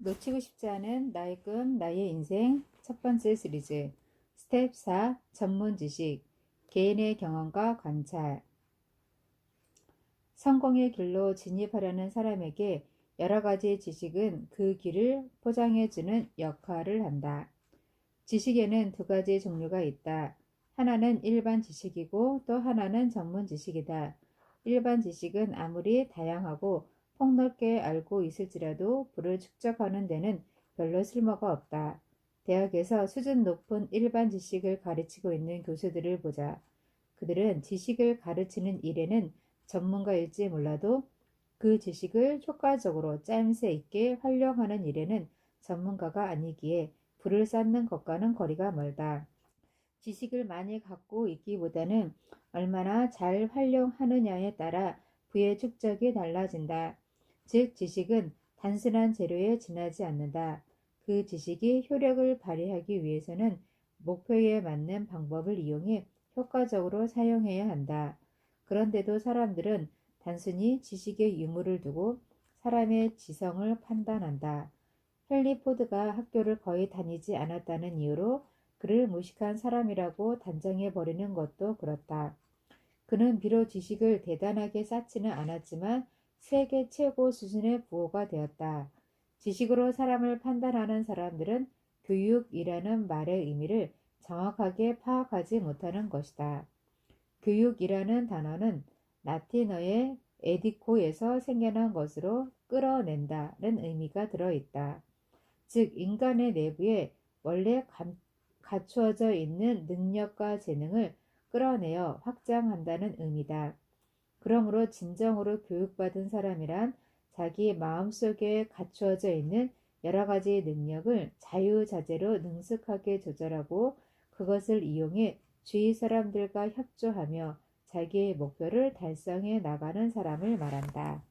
놓치고 싶지 않은 나의 꿈, 나의 인생 첫 번째 시리즈 스텝 4 전문 지식 개인의 경험과 관찰. 성공의 길로 진입하려는 사람에게 여러 가지 지식은 그 길을 포장해주는 역할을 한다. 지식에는 두 가지 종류가 있다. 하나는 일반 지식이고 또 하나는 전문 지식이다. 일반 지식은 아무리 다양하고 폭넓게 알고 있을지라도 부를 축적하는 데는 별로 쓸모가 없다. 대학에서 수준 높은 일반 지식을 가르치고 있는 교수들을 보자. 그들은 지식을 가르치는 일에는 전문가일지 몰라도 그 지식을 효과적으로 짜임새 있게 활용하는 일에는 전문가가 아니기에 불을 쌓는 것과는 거리가 멀다. 지식을 많이 갖고 있기보다는 얼마나 잘 활용하느냐에 따라 부의 축적이 달라진다. 즉, 지식은 단순한 재료에 지나지 않는다. 그 지식이 효력을 발휘하기 위해서는 목표에 맞는 방법을 이용해 효과적으로 사용해야 한다. 그런데도 사람들은 단순히 지식의 유무를 두고 사람의 지성을 판단한다. 헨리 포드가 학교를 거의 다니지 않았다는 이유로 그를 무식한 사람이라고 단정해버리는 것도 그렇다. 그는 비록 지식을 대단하게 쌓지는 않았지만 세계 최고 수준의 부호가 되었다. 지식으로 사람을 판단하는 사람들은 교육이라는 말의 의미를 정확하게 파악하지 못하는 것이다. 교육이라는 단어는 라틴어의 에디코에서 생겨난 것으로 끌어낸다는 의미가 들어있다. 즉, 인간의 내부에 원래 갖추어져 있는 능력과 재능을 끌어내어 확장한다는 의미다. 그러므로 진정으로 교육받은 사람이란 자기 마음속에 갖추어져 있는 여러 가지 능력을 자유자재로 능숙하게 조절하고 그것을 이용해 주위 사람들과 협조하며 자기의 목표를 달성해 나가는 사람을 말한다.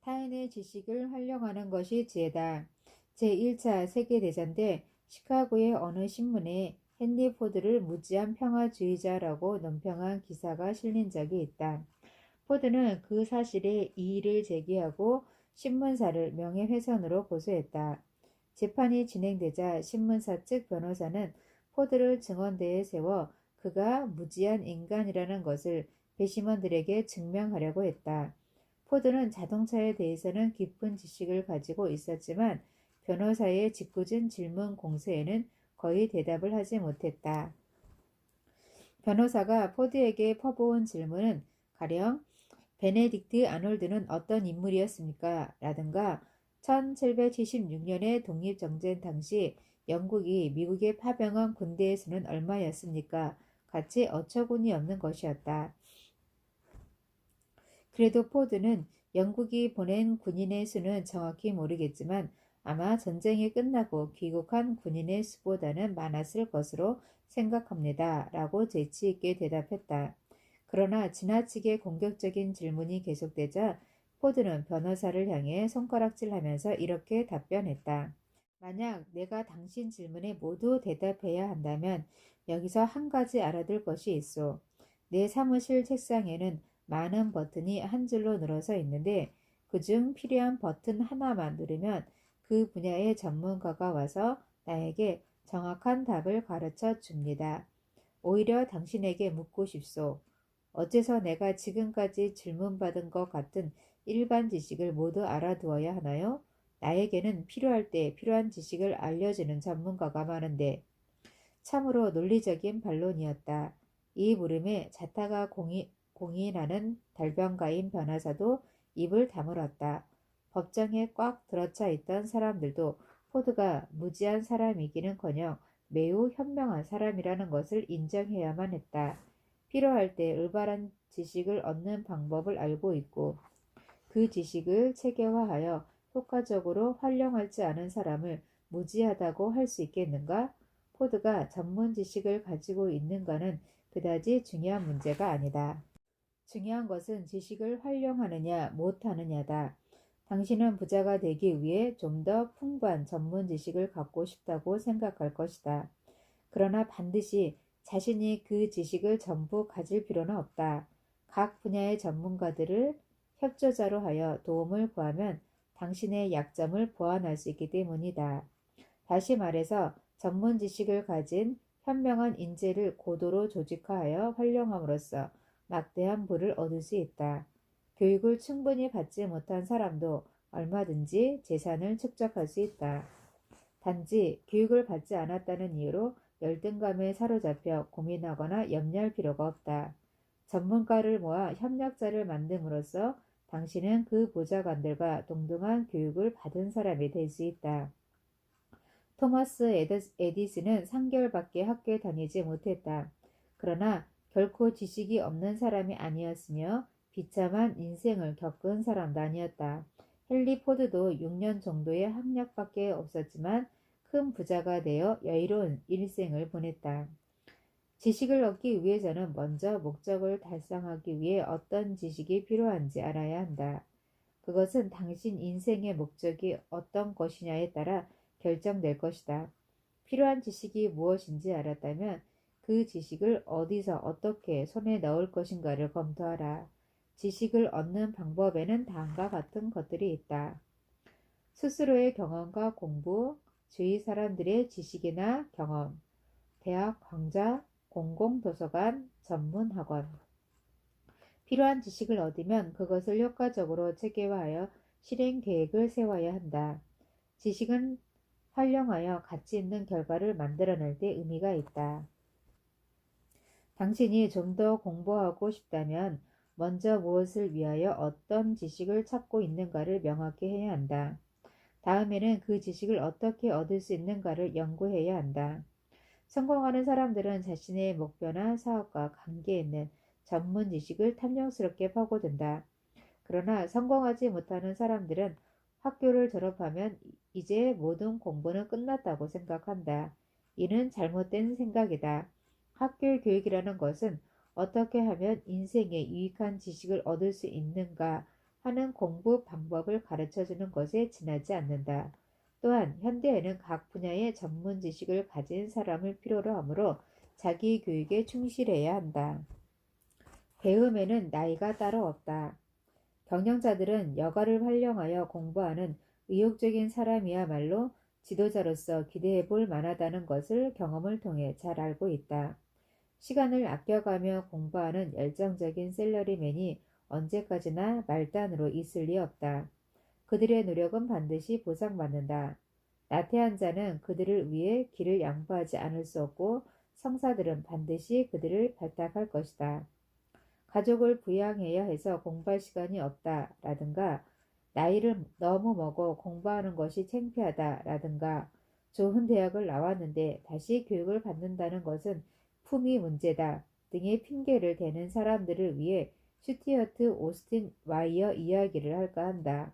타인의 지식을 활용하는 것이 지혜다. 제1차 세계대전 때 시카고의 어느 신문에 헨리 포드를 무지한 평화주의자라고 논평한 기사가 실린 적이 있다. 포드는 그 사실에 이의를 제기하고 신문사를 명예훼손으로 고소했다. 재판이 진행되자 신문사 측 변호사는 포드를 증언대에 세워 그가 무지한 인간이라는 것을 배심원들에게 증명하려고 했다. 포드는 자동차에 대해서는 깊은 지식을 가지고 있었지만 변호사의 짓궂은 질문 공세에는 거의 대답을 하지 못했다. 변호사가 포드에게 퍼부은 질문은 가령 베네딕트 아놀드는 어떤 인물이었습니까? 라든가 1776년의 독립정전 당시 영국이 미국에 파병한 군대의 수는 얼마였습니까? 같이 어처구니 없는 것이었다. 그래도 포드는 영국이 보낸 군인의 수는 정확히 모르겠지만 아마 전쟁이 끝나고 귀국한 군인의 수보다는 많았을 것으로 생각합니다. 라고 재치 있게 대답했다. 그러나 지나치게 공격적인 질문이 계속되자 포드는 변호사를 향해 손가락질하면서 이렇게 답변했다. 만약 내가 당신 질문에 모두 대답해야 한다면 여기서 한 가지 알아둘 것이 있어. 내 사무실 책상에는 많은 버튼이 한 줄로 늘어서 있는데 그중 필요한 버튼 하나만 누르면 그 분야의 전문가가 와서 나에게 정확한 답을 가르쳐 줍니다. 오히려 당신에게 묻고 싶소. 어째서 내가 지금까지 질문받은 것 같은 일반 지식을 모두 알아두어야 하나요? 나에게는 필요할 때 필요한 지식을 알려주는 전문가가 많은데. 참으로 논리적인 반론이었다. 이 물음에 자타가 공인하는 달변가인 변호사도 입을 다물었다. 법정에 꽉 들어차 있던 사람들도 포드가 무지한 사람이기는커녕 매우 현명한 사람이라는 것을 인정해야만 했다. 필요할 때 올바른 지식을 얻는 방법을 알고 있고 그 지식을 체계화하여 효과적으로 활용하지 않은 사람을 무지하다고 할 수 있겠는가? 포드가 전문 지식을 가지고 있는가는 그다지 중요한 문제가 아니다. 중요한 것은 지식을 활용하느냐 못하느냐다. 당신은 부자가 되기 위해 좀 더 풍부한 전문 지식을 갖고 싶다고 생각할 것이다. 그러나 반드시 자신이 그 지식을 전부 가질 필요는 없다. 각 분야의 전문가들을 협조자로 하여 도움을 구하면 당신의 약점을 보완할 수 있기 때문이다. 다시 말해서 전문 지식을 가진 현명한 인재를 고도로 조직화하여 활용함으로써 막대한 부를 얻을 수 있다. 교육을 충분히 받지 못한 사람도 얼마든지 재산을 축적할 수 있다. 단지 교육을 받지 않았다는 이유로 열등감에 사로잡혀 고민하거나 염려할 필요가 없다. 전문가를 모아 협력자를 만듦으로써 당신은 그 보좌관들과 동등한 교육을 받은 사람이 될 수 있다. 토마스 에디슨은 3개월밖에 학교에 다니지 못했다. 그러나 결코 지식이 없는 사람이 아니었으며 비참한 인생을 겪은 사람도 아니었다. 헨리 포드도 6년 정도의 학력밖에 없었지만 큰 부자가 되어 여유로운 일생을 보냈다. 지식을 얻기 위해서는 먼저 목적을 달성하기 위해 어떤 지식이 필요한지 알아야 한다. 그것은 당신 인생의 목적이 어떤 것이냐에 따라 결정될 것이다. 필요한 지식이 무엇인지 알았다면 그 지식을 어디서 어떻게 손에 넣을 것인가를 검토하라. 지식을 얻는 방법에는 다음과 같은 것들이 있다. 스스로의 경험과 공부, 주위 사람들의 지식이나 경험, 대학 강좌, 공공도서관, 전문학원. 필요한 지식을 얻으면 그것을 효과적으로 체계화하여 실행 계획을 세워야 한다. 지식은 활용하여 가치 있는 결과를 만들어낼 때 의미가 있다. 당신이 좀 더 공부하고 싶다면 먼저 무엇을 위하여 어떤 지식을 찾고 있는가를 명확히 해야 한다. 다음에는 그 지식을 어떻게 얻을 수 있는가를 연구해야 한다. 성공하는 사람들은 자신의 목표나 사업과 관계 있는 전문 지식을 탐욕스럽게 파고든다. 그러나 성공하지 못하는 사람들은 학교를 졸업하면 이제 모든 공부는 끝났다고 생각한다. 이는 잘못된 생각이다. 학교 교육이라는 것은 어떻게 하면 인생에 유익한 지식을 얻을 수 있는가 하는 공부 방법을 가르쳐주는 것에 지나지 않는다. 또한 현대에는 각 분야의 전문 지식을 가진 사람을 필요로 하므로 자기 교육에 충실해야 한다. 배움에는 나이가 따로 없다. 경영자들은 여가를 활용하여 공부하는 의욕적인 사람이야말로 지도자로서 기대해 볼 만하다는 것을 경험을 통해 잘 알고 있다. 시간을 아껴가며 공부하는 열정적인 셀러리맨이 언제까지나 말단으로 있을 리 없다. 그들의 노력은 반드시 보상받는다. 나태한 자는 그들을 위해 길을 양보하지 않을 수 없고 성사들은 반드시 그들을 발탁할 것이다. 가족을 부양해야 해서 공부할 시간이 없다 라든가 나이를 너무 먹어 공부하는 것이 창피하다 라든가 좋은 대학을 나왔는데 다시 교육을 받는다는 것은 품위 문제다 등의 핑계를 대는 사람들을 위해 슈티어트 오스틴 와이어 이야기를 할까 한다.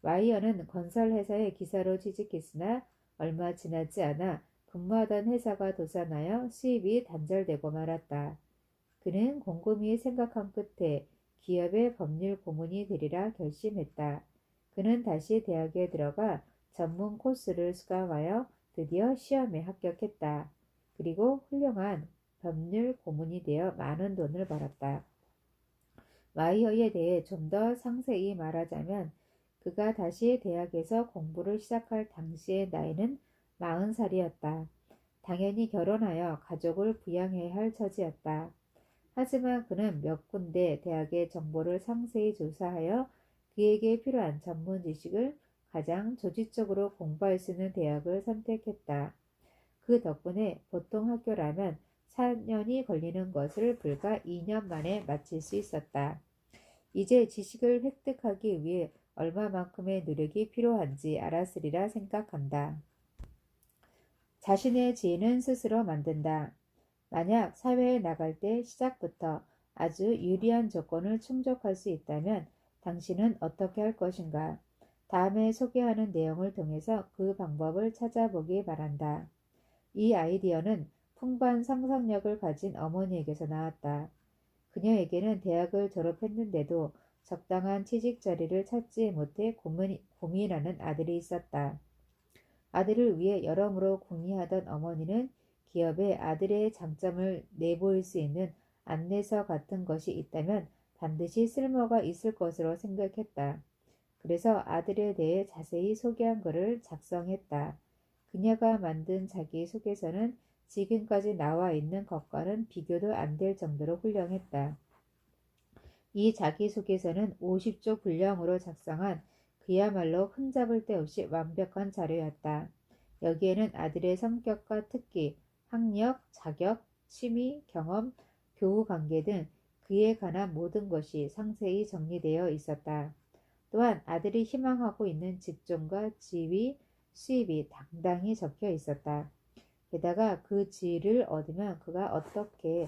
와이어는 건설회사의 기사로 취직했으나 얼마 지나지 않아 근무하던 회사가 도산하여 수입이 단절되고 말았다. 그는 곰곰이 생각한 끝에 기업의 법률 고문이 되리라 결심했다. 그는 다시 대학에 들어가 전문 코스를 수강하여 드디어 시험에 합격했다. 그리고 훌륭한 법률 고문이 되어 많은 돈을 벌었다. 와이어에 대해 좀 더 상세히 말하자면 그가 다시 대학에서 공부를 시작할 당시의 나이는 40살이었다. 당연히 결혼하여 가족을 부양해야 할 처지였다. 하지만 그는 몇 군데 대학의 정보를 상세히 조사하여 그에게 필요한 전문 지식을 가장 조직적으로 공부할 수 있는 대학을 선택했다. 그 덕분에 보통 학교라면 4년이 걸리는 것을 불과 2년 만에 마칠 수 있었다. 이제 지식을 획득하기 위해 얼마만큼의 노력이 필요한지 알았으리라 생각한다. 자신의 지인은 스스로 만든다. 만약 사회에 나갈 때 시작부터 아주 유리한 조건을 충족할 수 있다면 당신은 어떻게 할 것인가? 다음에 소개하는 내용을 통해서 그 방법을 찾아보기 바란다. 이 아이디어는 풍부한 상상력을 가진 어머니에게서 나왔다. 그녀에게는 대학을 졸업했는데도 적당한 취직 자리를 찾지 못해 고민하는 아들이 있었다. 아들을 위해 여러모로 궁리하던 어머니는 기업에 아들의 장점을 내보일 수 있는 안내서 같은 것이 있다면 반드시 쓸모가 있을 것으로 생각했다. 그래서 아들에 대해 자세히 소개한 글을 작성했다. 그녀가 만든 자기소개서는 지금까지 나와 있는 것과는 비교도 안 될 정도로 훌륭했다. 이 자기소개서는 50조 분량으로 작성한 그야말로 흠잡을 데 없이 완벽한 자료였다. 여기에는 아들의 성격과 특기, 학력, 자격, 취미, 경험, 교우 관계 등 그에 관한 모든 것이 상세히 정리되어 있었다. 또한 아들이 희망하고 있는 직종과 지위, 수입이 당당히 적혀 있었다. 게다가 그 지위를 얻으면 그가 어떻게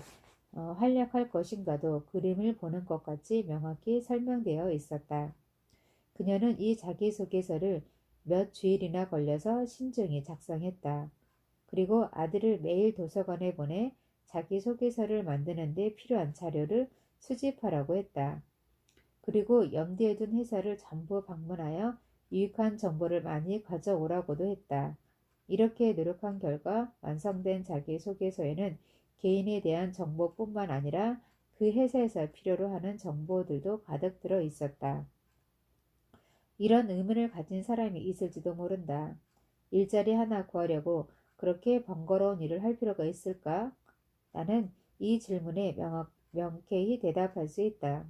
활약할 것인가도 그림을 보는 것 같이 명확히 설명되어 있었다. 그녀는 이 자기소개서를 몇 주일이나 걸려서 신중히 작성했다. 그리고 아들을 매일 도서관에 보내 자기소개서를 만드는 데 필요한 자료를 수집하라고 했다. 그리고 염두에 둔 회사를 전부 방문하여 유익한 정보를 많이 가져오라고도 했다. 이렇게 노력한 결과 완성된 자기소개서에는 개인에 대한 정보뿐만 아니라 그 회사에서 필요로 하는 정보들도 가득 들어 있었다. 이런 의문을 가진 사람이 있을지도 모른다. 일자리 하나 구하려고 그렇게 번거로운 일을 할 필요가 있을까? 나는 이 질문에 명쾌히 대답할 수 있다.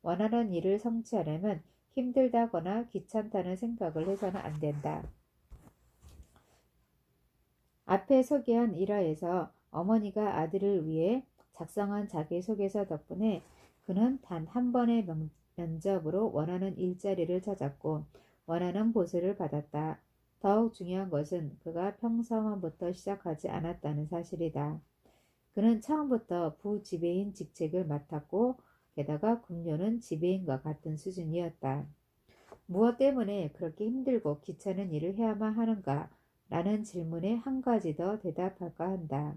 원하는 일을 성취하려면 힘들다거나 귀찮다는 생각을 해서는 안 된다. 앞에 소개한 일화에서 어머니가 아들을 위해 작성한 자기소개서 덕분에 그는 단 한 번의 면접으로 원하는 일자리를 찾았고 원하는 보수를 받았다. 더욱 중요한 것은 그가 평사원부터 시작하지 않았다는 사실이다. 그는 처음부터 부지배인 직책을 맡았고 게다가 급료는 지배인과 같은 수준이었다. 무엇 때문에 그렇게 힘들고 귀찮은 일을 해야만 하는가? 라는 질문에 한 가지 더 대답할까 한다.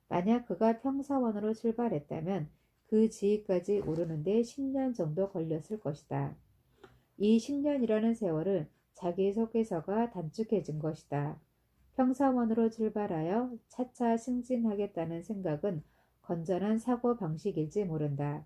만약 그가 평사원으로 출발했다면 그 지위까지 오르는데 10년 정도 걸렸을 것이다. 이 10년이라는 세월을 자기소개서가 단축해준 것이다. 평사원으로 출발하여 차차 승진하겠다는 생각은 건전한 사고방식일지 모른다.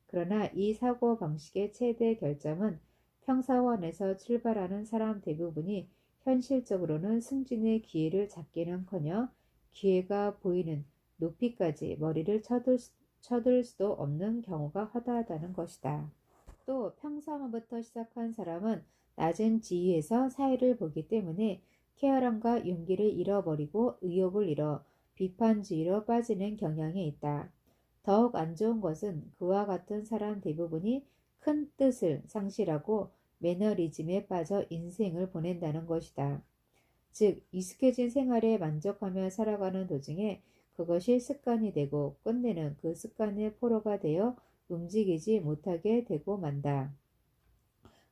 그러나 이 사고방식의 최대 결점은 평사원에서 출발하는 사람 대부분이 현실적으로는 승진의 기회를 잡기는커녕 기회가 보이는 높이까지 머리를 쳐들 수도 없는 경우가 허다하다는 것이다. 또 평사원부터 시작한 사람은 낮은 지위에서 사회를 보기 때문에 쾌활함과 용기를 잃어버리고 의욕을 잃어 비판주의로 빠지는 경향이 있다. 더욱 안 좋은 것은 그와 같은 사람 대부분이 큰 뜻을 상실하고 매너리즘에 빠져 인생을 보낸다는 것이다. 즉, 익숙해진 생활에 만족하며 살아가는 도중에 그것이 습관이 되고 끝내는 그 습관의 포로가 되어 움직이지 못하게 되고 만다.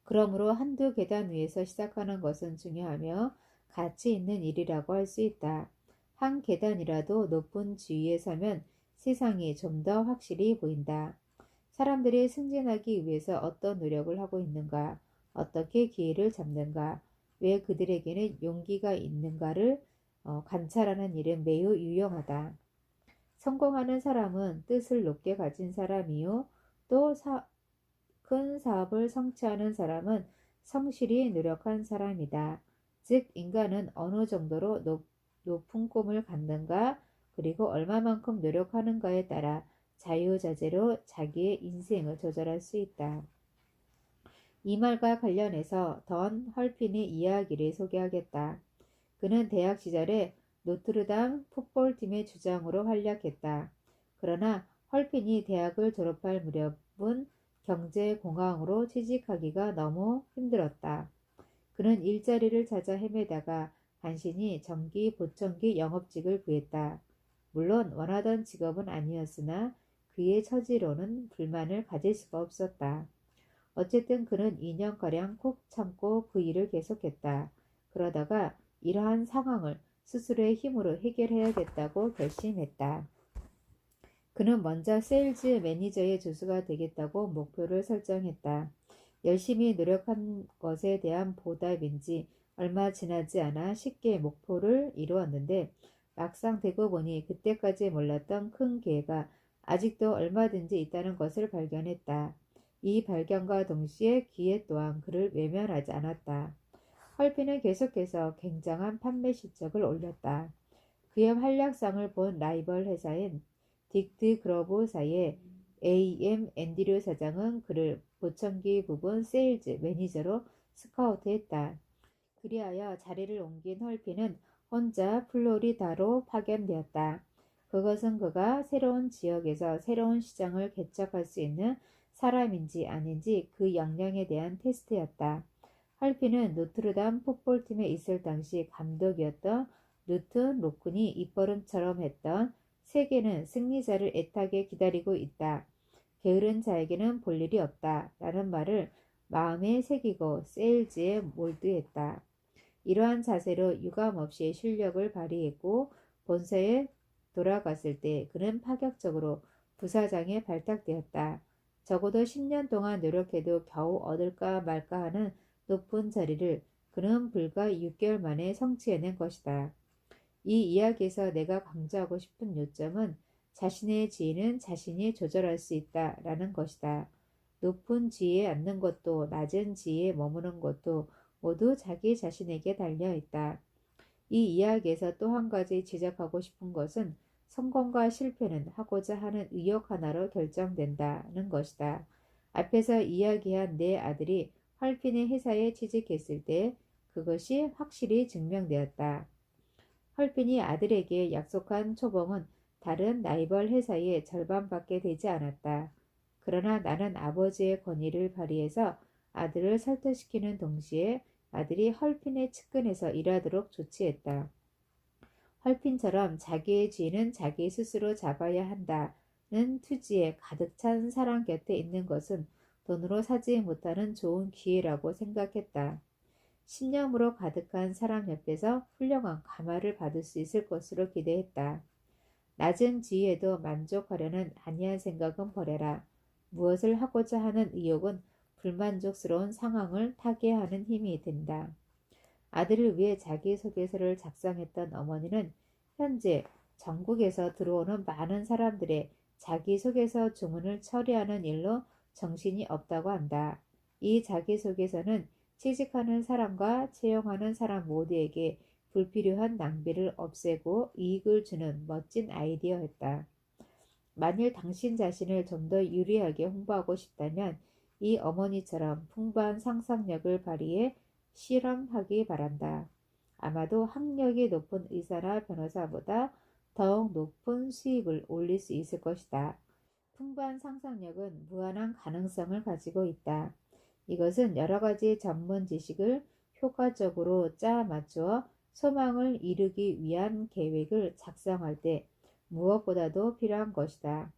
그러므로 한두 계단 위에서 시작하는 것은 중요하며 가치 있는 일이라고 할 수 있다. 한 계단이라도 높은 지위에 서면 세상이 좀 더 확실히 보인다. 사람들이 승진하기 위해서 어떤 노력을 하고 있는가, 어떻게 기회를 잡는가, 왜 그들에게는 용기가 있는가를 관찰하는 일은 매우 유용하다. 성공하는 사람은 뜻을 높게 가진 사람이요. 또 큰 사업을 성취하는 사람은 성실히 노력한 사람이다. 즉 인간은 어느 정도로 높은 꿈을 갖는가 그리고 얼마만큼 노력하는가에 따라 자유자재로 자기의 인생을 조절할 수 있다. 이 말과 관련해서 던 헐핀의 이야기를 소개하겠다. 그는 대학 시절에 노트르담 풋볼팀의 주장으로 활약했다. 그러나 헐핀이 대학을 졸업할 무렵은 경제공황으로 취직하기가 너무 힘들었다. 그는 일자리를 찾아 헤매다가 간신히 전기 보청기 영업직을 구했다. 물론 원하던 직업은 아니었으나 그의 처지로는 불만을 가질 수가 없었다. 어쨌든 그는 2년가량 콕 참고 그 일을 계속했다. 그러다가 이러한 상황을 스스로의 힘으로 해결해야겠다고 결심했다. 그는 먼저 세일즈 매니저의 조수가 되겠다고 목표를 설정했다. 열심히 노력한 것에 대한 보답인지 얼마 지나지 않아 쉽게 목표를 이루었는데 막상 되고 보니 그때까지 몰랐던 큰 기회가 아직도 얼마든지 있다는 것을 발견했다. 이 발견과 동시에 기회 또한 그를 외면하지 않았다. 헐피는 계속해서 굉장한 판매 실적을 올렸다. 그의 활약상을 본 라이벌 회사인 딕트 그로브사의 AM 앤드류 사장은 그를 보청기 부분 세일즈 매니저로 스카우트했다. 그리하여 자리를 옮긴 헐피는 혼자 플로리다로 파견되었다. 그것은 그가 새로운 지역에서 새로운 시장을 개척할 수 있는 사람인지 아닌지 그 역량에 대한 테스트였다. 헐피는 노트르담 풋볼팀에 있을 당시 감독이었던 누튼 로큰이 입버릇처럼 했던 세계는 승리자를 애타게 기다리고 있다. 게으른 자에게는 볼 일이 없다. 라는 말을 마음에 새기고 세일즈에 몰두했다. 이러한 자세로 유감없이 실력을 발휘했고 본사에 돌아갔을 때 그는 파격적으로 부사장에 발탁되었다. 적어도 10년 동안 노력해도 겨우 얻을까 말까 하는 높은 자리를 그는 불과 6개월 만에 성취해낸 것이다. 이 이야기에서 내가 강조하고 싶은 요점은 자신의 지위는 자신이 조절할 수 있다라는 것이다. 높은 지위에 앉는 것도 낮은 지위에 머무는 것도 모두 자기 자신에게 달려있다. 이 이야기에서 또 한 가지 지적하고 싶은 것은 성공과 실패는 하고자 하는 의욕 하나로 결정된다는 것이다. 앞에서 이야기한 내 아들이 헐핀의 회사에 취직했을 때 그것이 확실히 증명되었다. 헐핀이 아들에게 약속한 초봉은 다른 라이벌 회사의 절반밖에 되지 않았다. 그러나 나는 아버지의 권위를 발휘해서 아들을 설득시키는 동시에 아들이 헐핀의 측근에서 일하도록 조치했다. 헐핀처럼 자기의 지위는 자기 스스로 잡아야 한다는 투지에 가득 찬 사람 곁에 있는 것은 돈으로 사지 못하는 좋은 기회라고 생각했다. 신념으로 가득한 사람 옆에서 훌륭한 감화를 받을 수 있을 것으로 기대했다. 낮은 지위에도 만족하려는 안이한 생각은 버려라. 무엇을 하고자 하는 의욕은 불만족스러운 상황을 타개하는 힘이 된다. 아들을 위해 자기소개서를 작성했던 어머니는 현재 전국에서 들어오는 많은 사람들의 자기소개서 주문을 처리하는 일로 정신이 없다고 한다. 이 자기소개서는 취직하는 사람과 채용하는 사람 모두에게 불필요한 낭비를 없애고 이익을 주는 멋진 아이디어였다. 만일 당신 자신을 좀 더 유리하게 홍보하고 싶다면 이 어머니처럼 풍부한 상상력을 발휘해 실험하기 바란다. 아마도 학력이 높은 의사나 변호사보다 더욱 높은 수입을 올릴 수 있을 것이다. 풍부한 상상력은 무한한 가능성을 가지고 있다. 이것은 여러 가지 전문 지식을 효과적으로 짜 맞추어 소망을 이루기 위한 계획을 작성할 때 무엇보다도 필요한 것이다.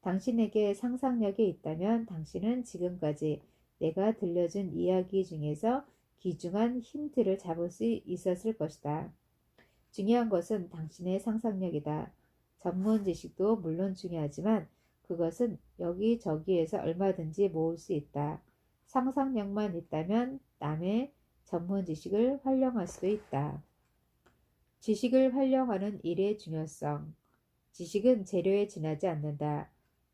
당신에게 상상력이 있다면 당신은 지금까지 내가 들려준 이야기 중에서 귀중한 힌트를 잡을 수 있었을 것이다. 중요한 것은 당신의 상상력이다. 전문 지식도 물론 중요하지만 그것은 여기저기에서 얼마든지 모을 수 있다. 상상력만 있다면 남의 전문 지식을 활용할 수도 있다. 지식을 활용하는 일의 중요성. 지식은 재료에 지나지 않는다.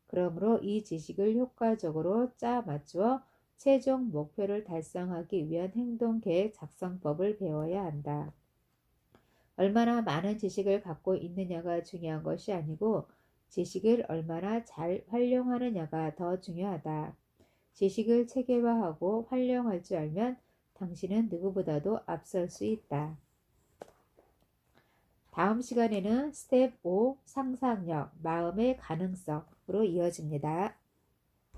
그러므로 이 지식을 효과적으로 짜 맞추어 최종 목표를 달성하기 위한 행동계획 작성법을 배워야 한다. 얼마나 많은 지식을 갖고 있느냐가 중요한 것이 아니고 지식을 얼마나 잘 활용하느냐가 더 중요하다. 지식을 체계화하고 활용할 줄 알면 당신은 누구보다도 앞설 수 있다. 다음 시간에는 스텝 5 상상력, 마음의 가능성으로 이어집니다.